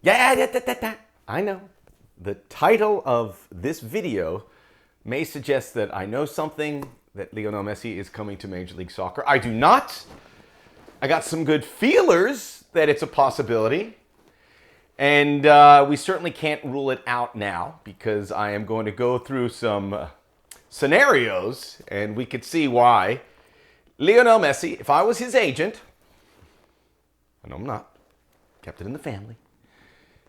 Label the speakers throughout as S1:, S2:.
S1: Yeah. I know. The title of this video may suggest that I know something, that Lionel Messi is coming to Major League Soccer. I do not. I got some good feelers that it's a possibility. And we certainly can't rule it out now because I am going to go through some scenarios and we could see why Lionel Messi, if I was his agent, I know I'm not, kept it in the family.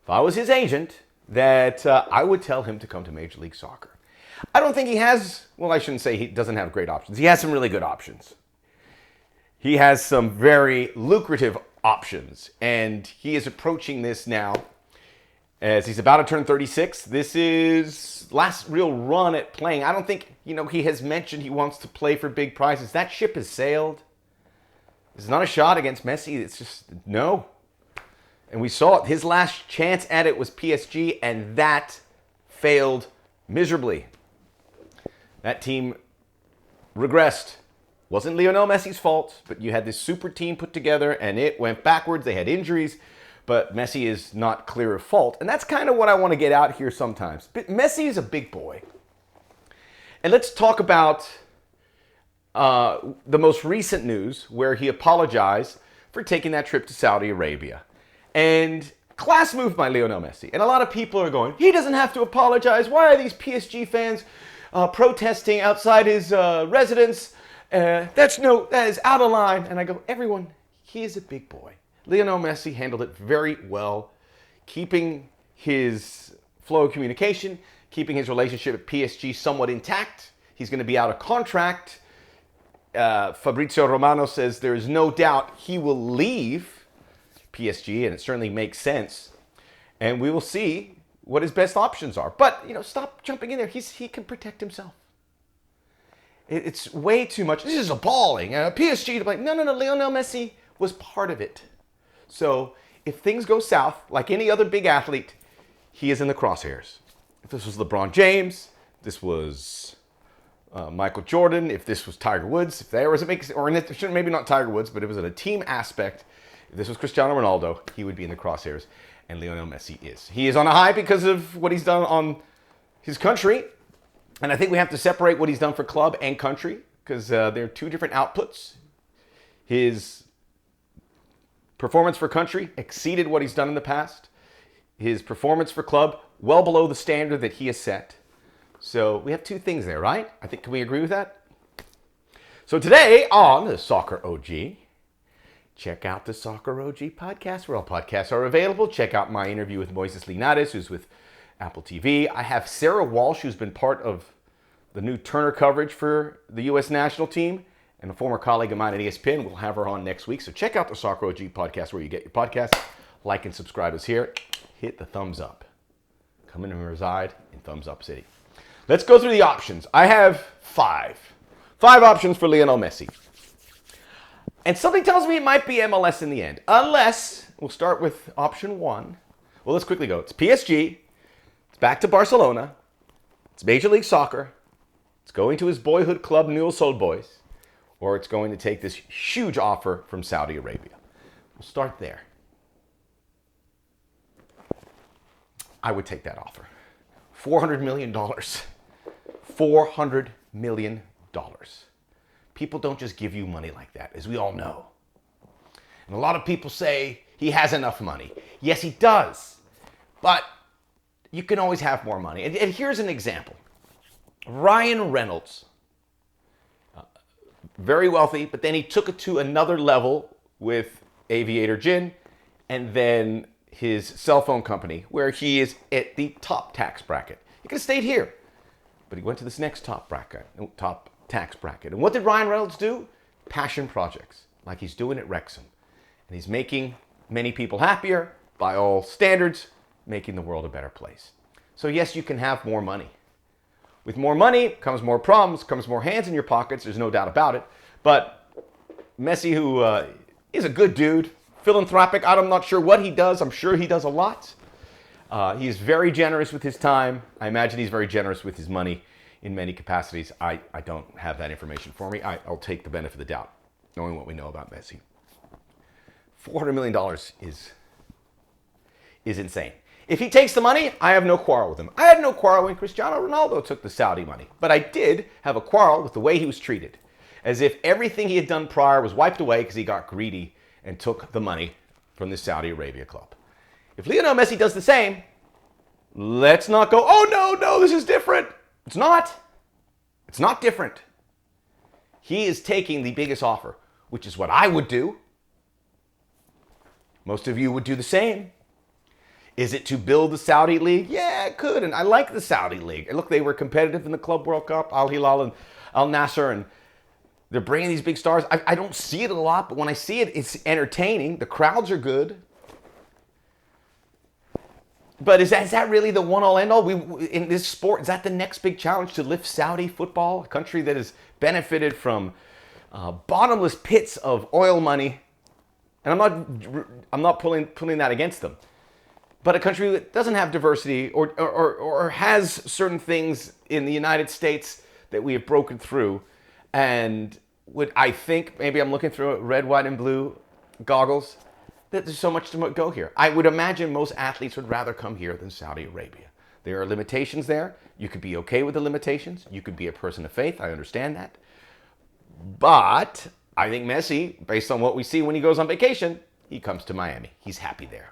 S1: If I was his agent, that I would tell him to come to Major League Soccer. I don't think he has, well, I shouldn't say he doesn't have great options. He has some really good options. He has some very lucrative options, and he is approaching this now as he's about to turn 36. This is last real run at playing. I don't think, he has mentioned he wants to play for big prizes. That ship has sailed. It's not a shot against Messi. It's just, no. And we saw it. His last chance at it was PSG, and that failed miserably. That team regressed. Wasn't Lionel Messi's fault, but you had this super team put together, and it went backwards. They had injuries, but Messi is not clear of fault. And that's kind of what I want to get out here sometimes. But Messi is a big boy. And let's talk about the most recent news where he apologized for taking that trip to Saudi Arabia. And class move by Lionel Messi. And a lot of people are going, he doesn't have to apologize. Why are these PSG fans protesting outside his residence? That is out of line. And I go, everyone, he is a big boy. Lionel Messi handled it very well, keeping his flow of communication, keeping his relationship at PSG somewhat intact. He's going to be out of contract. Fabrizio Romano says there is no doubt he will leave PSG, and it certainly makes sense. And we will see what his best options are. But, stop jumping in there. He can protect himself. It's way too much. This is appalling. PSG to blame. No. Lionel Messi was part of it. So if things go south, like any other big athlete, he is in the crosshairs. If this was LeBron James, this was Michael Jordan, if this was Tiger Woods, if there was maybe not Tiger Woods, but it was in a team aspect. If this was Cristiano Ronaldo, he would be in the crosshairs, and Lionel Messi is. He is on a high because of what he's done on his country, and I think we have to separate what he's done for club and country because they're two different outputs. His performance for country exceeded what he's done in the past. His performance for club, well below the standard that he has set. So we have two things there, right? I think, can we agree with that? So today on the Soccer OG, check out the Soccer OG podcast, where all podcasts are available. Check out my interview with Moises Linares, who's with Apple TV. I have Sarah Walsh, who's been part of the new Turner coverage for the U.S. national team, and a former colleague of mine at ESPN. We'll have her on next week. So check out the Soccer OG podcast where you get your podcasts. Like and subscribe us here. Hit the thumbs up. Come in and reside in Thumbs Up City. Let's go through the options. I have five options for Lionel Messi. And something tells me it might be MLS in the end. Unless, we'll start with option one. Well, let's quickly go. It's PSG. It's back to Barcelona. It's Major League Soccer. It's going to his boyhood club, Newell's Old Boys. Or it's going to take this huge offer from Saudi Arabia. We'll start there. I would take that offer. $400 million. $400 million. People don't just give you money like that, as we all know. And a lot of people say he has enough money. Yes, he does. But you can always have more money. And here's an example. Ryan Reynolds, very wealthy, but then he took it to another level with Aviator Gin and then his cell phone company, where he is at the top tax bracket. He could have stayed here, but he went to this next top tax bracket. And what did Ryan Reynolds do? Passion projects, like he's doing at Wrexham. And he's making many people happier, by all standards, making the world a better place. So yes, you can have more money. With more money comes more problems, comes more hands in your pockets, there's no doubt about it. But Messi, who is a good dude, philanthropic, I'm not sure what he does, I'm sure he does a lot. He's very generous with his time. I imagine he's very generous with his money in many capacities. I don't have that information for me. I'll take the benefit of the doubt, knowing what we know about Messi. $400 million is insane. If he takes the money, I have no quarrel with him. I had no quarrel when Cristiano Ronaldo took the Saudi money. But I did have a quarrel with the way he was treated. As if everything he had done prior was wiped away because he got greedy and took the money from the Saudi Arabia club. If Lionel Messi does the same, let's not go, oh no, this is different. It's not. It's not different. He is taking the biggest offer, which is what I would do. Most of you would do the same. Is it to build the Saudi League? Yeah, it could. And I like the Saudi League. And look, they were competitive in the Club World Cup, Al Hilal and Al Nasser, and they're bringing these big stars. I don't see it a lot, but when I see it, it's entertaining. The crowds are good. But is that really the one-all end-all? In this sport, is that the next big challenge, to lift Saudi football, a country that has benefited from bottomless pits of oil money? And I'm not pulling that against them. But a country that doesn't have diversity or has certain things in the United States that we have broken through, and I think, maybe I'm looking through red, white, and blue goggles, that there's so much to go here. I would imagine most athletes would rather come here than Saudi Arabia. There are limitations there. You could be okay with the limitations. You could be a person of faith. I understand that. But I think Messi, based on what we see when he goes on vacation, he comes to Miami. He's happy there.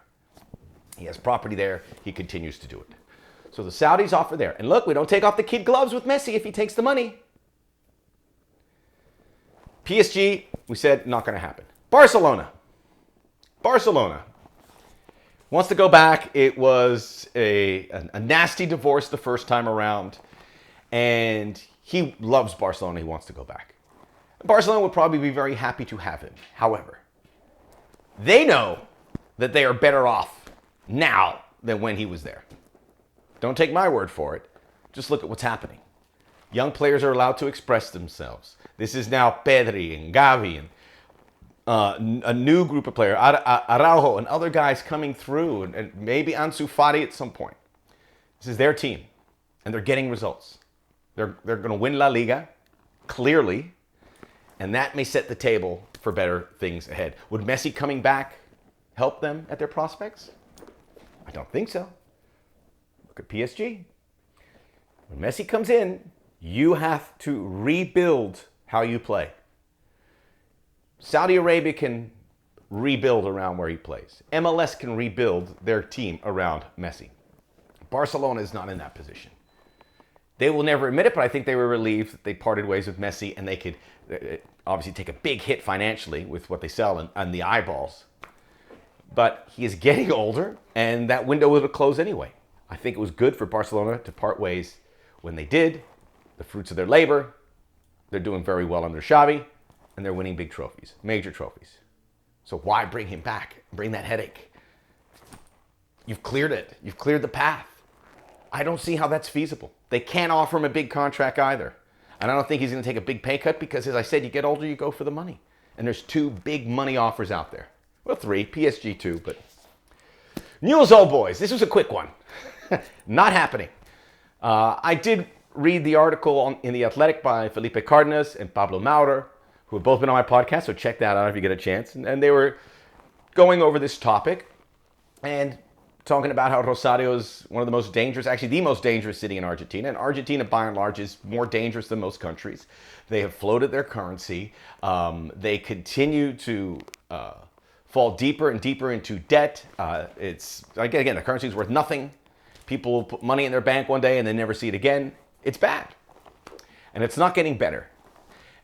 S1: He has property there. He continues to do it. So the Saudis offer there. And look, we don't take off the kid gloves with Messi if he takes the money. PSG, we said, not going to happen. Barcelona wants to go back. It was a nasty divorce the first time around. And he loves Barcelona. He wants to go back. Barcelona would probably be very happy to have him. However, they know that they are better off now than when he was there. Don't take my word for it. Just look at what's happening. Young players are allowed to express themselves. This is now Pedri and Gavi and a new group of players, Araujo and other guys coming through, and maybe Ansu Fati at some point. This is their team, and they're getting results. They're going to win La Liga, clearly, and that may set the table for better things ahead. Would Messi coming back help them at their prospects? I don't think so. Look at PSG. When Messi comes in, you have to rebuild how you play. Saudi Arabia can rebuild around where he plays. MLS can rebuild their team around Messi. Barcelona is not in that position. They will never admit it, but I think they were relieved that they parted ways with Messi, and they could obviously take a big hit financially with what they sell and the eyeballs. But he is getting older, and that window would have closed anyway. I think it was good for Barcelona to part ways when they did. The fruits of their labor. They're doing very well under Xavi, and they're winning big trophies, major trophies. So why bring him back? Bring that headache. You've cleared it. You've cleared the path. I don't see how that's feasible. They can't offer him a big contract either. And I don't think he's going to take a big pay cut because, as I said, you get older, you go for the money. And there's 2 big money offers out there. Well, 3, PSG 2, but Newell's Old Boys. This was a quick one. Not happening. I did read the article in The Athletic by Felipe Cardenas and Pablo Maurer, who have both been on my podcast, so check that out if you get a chance. And they were going over this topic and talking about how Rosario is one of the most dangerous, actually the most dangerous city in Argentina. And Argentina, by and large, is more dangerous than most countries. They have floated their currency. They continue to fall deeper and deeper into debt. It's again, the currency is worth nothing. People will put money in their bank one day and then never see it again. It's bad. And it's not getting better.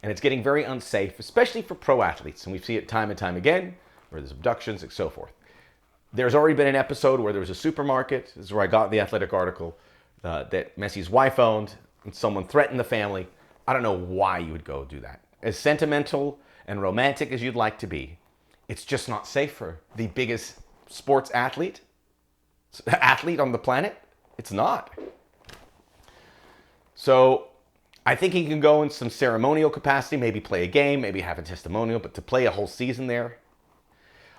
S1: And it's getting very unsafe, especially for pro athletes. And we see it time and time again, where there's abductions and so forth. There's already been an episode where there was a supermarket. This is where I got the Athletic article that Messi's wife owned, and someone threatened the family. I don't know why you would go do that. As sentimental and romantic as you'd like to be, it's just not safe for the biggest sports athlete on the planet. It's not. So I think he can go in some ceremonial capacity, maybe play a game, maybe have a testimonial, but to play a whole season there.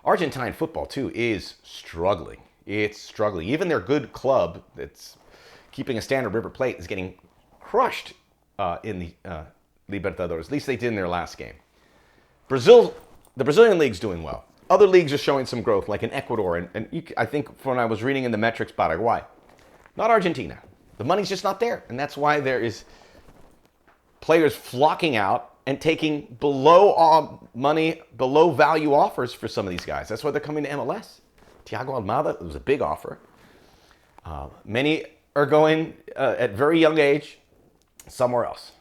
S1: Argentine football, too, is struggling. It's struggling. Even their good club that's keeping a standard, River Plate, is getting crushed in the Libertadores. At least they did in their last game. The Brazilian league's doing well. Other leagues are showing some growth, like in Ecuador, I think when I was reading in the metrics, Paraguay, not Argentina. The money's just not there, and that's why there is players flocking out and taking below money, below value offers for some of these guys. That's why they're coming to MLS. Thiago Almada was a big offer. Many are going at very young age somewhere else.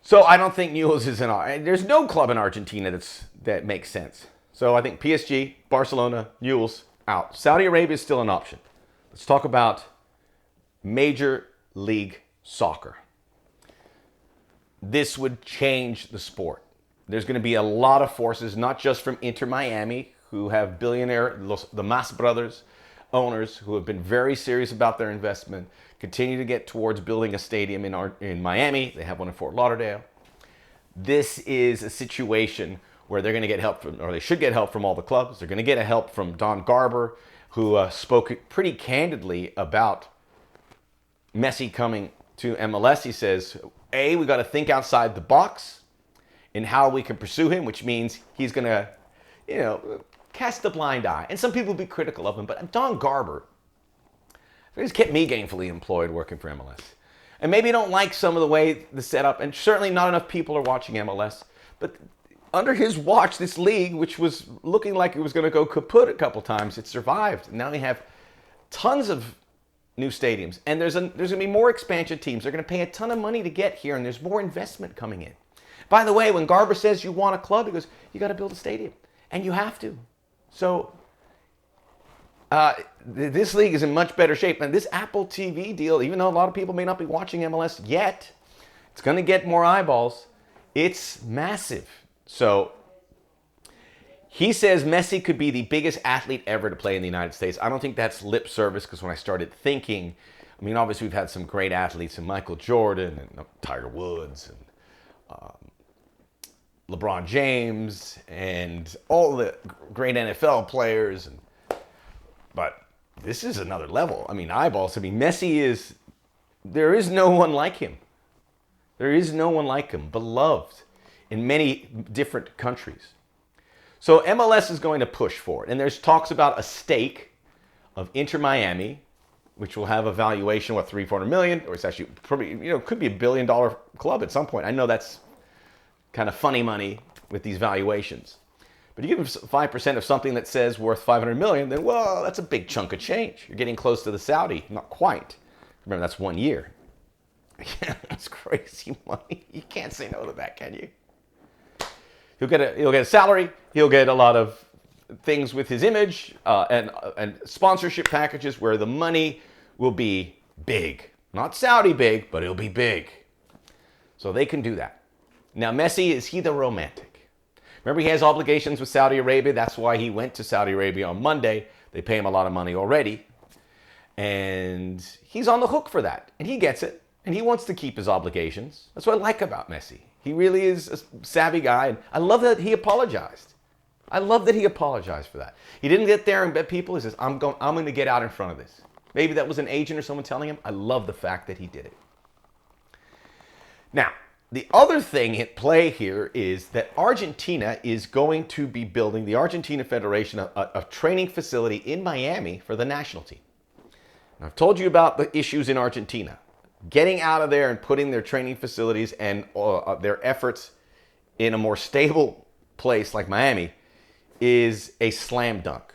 S1: So I don't think Newell's is there's no club in Argentina that makes sense. So I think PSG, Barcelona, Newell's out. Saudi Arabia is still an option. Let's talk about Major League Soccer. This would change the sport. There's going to be a lot of forces, not just from Inter Miami, who have the Mas brothers, owners who have been very serious about their investment, continue to get towards building a stadium in Miami. They have one in Fort Lauderdale. This is a situation where they're going to get help from, or they should get help from all the clubs. They're going to get help from Don Garber, who spoke pretty candidly about Messi coming to MLS. He says, we got to think outside the box in how we can pursue him, which means he's going to, cast a blind eye. And some people will be critical of him, but Don Garber, he's kept me gainfully employed working for MLS. And maybe you don't like some of the way the setup, and certainly not enough people are watching MLS, but under his watch, this league, which was looking like it was going to go kaput a couple times, it survived. Now they have tons of new stadiums, and there's going to be more expansion teams. They're going to pay a ton of money to get here, and there's more investment coming in. By the way, when Garber says you want a club, he goes, you got to build a stadium, and you have to. So this league is in much better shape. And this Apple TV deal, even though a lot of people may not be watching MLS yet, it's going to get more eyeballs. It's massive. So he says Messi could be the biggest athlete ever to play in the United States. I don't think that's lip service, because when I started thinking, obviously we've had some great athletes, and Michael Jordan and Tiger Woods and LeBron James and all the great NFL players. But this is another level. Eyeballs. Messi there is no one like him. There is no one like him. Beloved in many different countries. So MLS is going to push for it. And there's talks about a stake of Inter Miami, which will have a valuation, $300-400 million, or it's actually probably, could be $1 billion club at some point. I know that's kind of funny money with these valuations. But you give them 5% of something that says worth $500 million, then, well, that's a big chunk of change. You're getting close to the Saudi. Not quite. Remember, that's 1 year. That's crazy money. You can't say no to that, can you? He'll get a salary. He'll get a lot of things with his image and sponsorship packages where the money will be big. Not Saudi big, but it'll be big. So they can do that. Now, Messi, is he the romantic? Remember, he has obligations with Saudi Arabia. That's why he went to Saudi Arabia on Monday. They pay him a lot of money already. And he's on the hook for that. And he gets it. And he wants to keep his obligations. That's what I like about Messi. He really is a savvy guy. And I love that he apologized. I love that he apologized for that. He didn't get there and bet people. He says, I'm going to get out in front of this. Maybe that was an agent or someone telling him. I love the fact that he did it. Now, the other thing at play here is that Argentina is going to be building, the Argentina Federation, a training facility in Miami for the national team. Now, I've told you about the issues in Argentina. Getting out of there and putting their training facilities and their efforts in a more stable place like Miami is a slam dunk.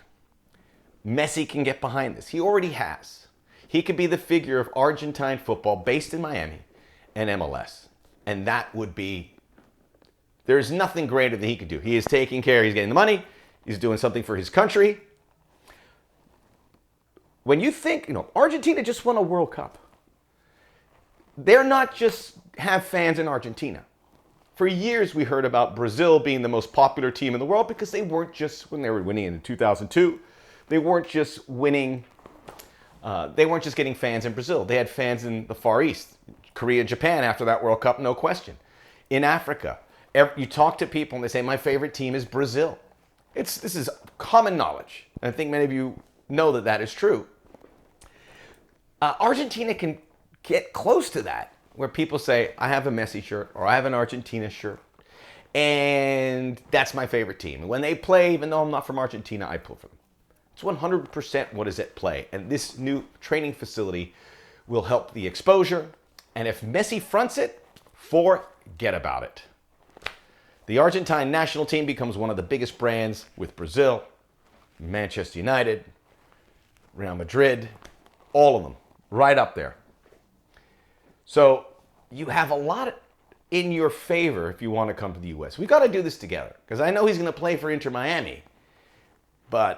S1: Messi can get behind this. He already has. He could be the figure of Argentine football based in Miami and MLS. And that would be, there's nothing greater than he could do. He is taking care, he's getting the money, he's doing something for his country. When you think, Argentina just won a World Cup. They're not just have fans in Argentina. For years we heard about Brazil being the most popular team in the world because they weren't just, when they were winning in 2002, they weren't just winning, they weren't just getting fans in Brazil. They had fans in the Far East. Korea, Japan after that World Cup, no question. In Africa, you talk to people and they say, my favorite team is Brazil. This is common knowledge. And I think many of you know that that is true. Argentina can get close to that, where people say, I have a Messi shirt or I have an Argentina shirt. And that's my favorite team. And when they play, even though I'm not from Argentina, I pull for them. It's 100% what is at play. And this new training facility will help the exposure. And if Messi fronts it, forget about it. The Argentine national team becomes one of the biggest brands with Brazil, Manchester United, Real Madrid, all of them, right up there. So you have a lot in your favor if you want to come to the U.S. We've got to do this together, because I know he's going to play for Inter Miami. And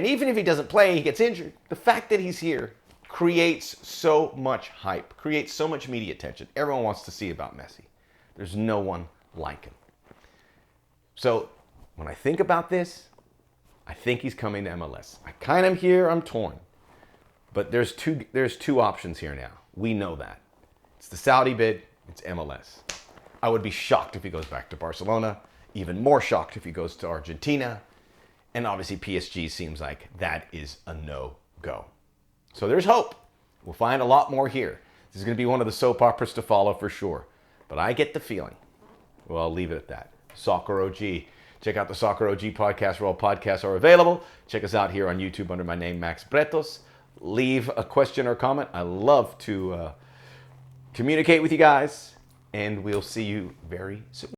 S1: even if he doesn't play, he gets injured, the fact that he's here creates so much hype, creates so much media attention. Everyone wants to see about Messi. There's no one like him. So when I think about this, I think he's coming to MLS. I kind of here, I'm torn. But there's two options here now. We know that. It's the Saudi bid, it's MLS. I would be shocked if he goes back to Barcelona, even more shocked if he goes to Argentina. And obviously PSG seems like that is a no-go. So there's hope. We'll find a lot more here. This is going to be one of the soap operas to follow for sure. But I get the feeling. Well, I'll leave it at that. Soccer OG. Check out the Soccer OG podcast where all podcasts are available. Check us out here on YouTube under my name, Max Bretos. Leave a question or comment. I love to communicate with you guys. And we'll see you very soon.